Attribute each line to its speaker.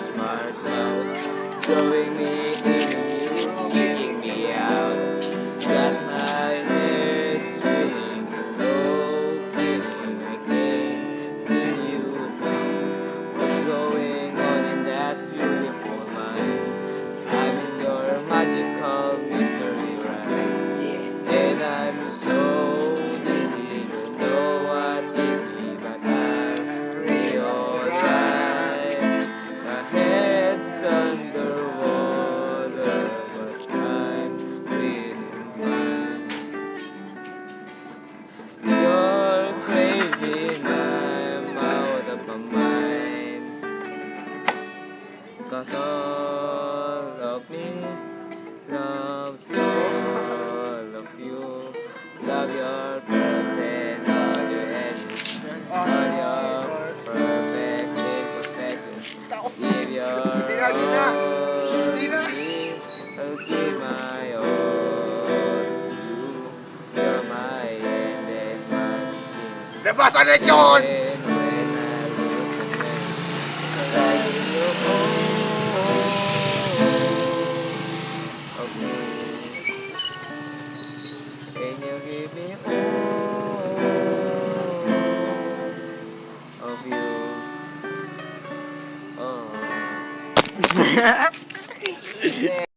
Speaker 1: smart mouth, throwing me in you, kicking me out. Got my head spinning, low, feeling I can't pin you down. What's going on in that beautiful mind? I'm in your magical mystery ride, and I'm so dizzy, don't know what hit me, but I realize my head's underwater, but I'm feeling fine. You're crazy and I'm out of my mind, 'cause all of me loves all of you. Love your curves and all your edges, all your perfect imperfections. Give your all to me, I'll give my all to you. You're my end and my beginning.
Speaker 2: Labas ang lechon!
Speaker 1: And when I lose and when I give you all of me, can you give me all of you? Oh.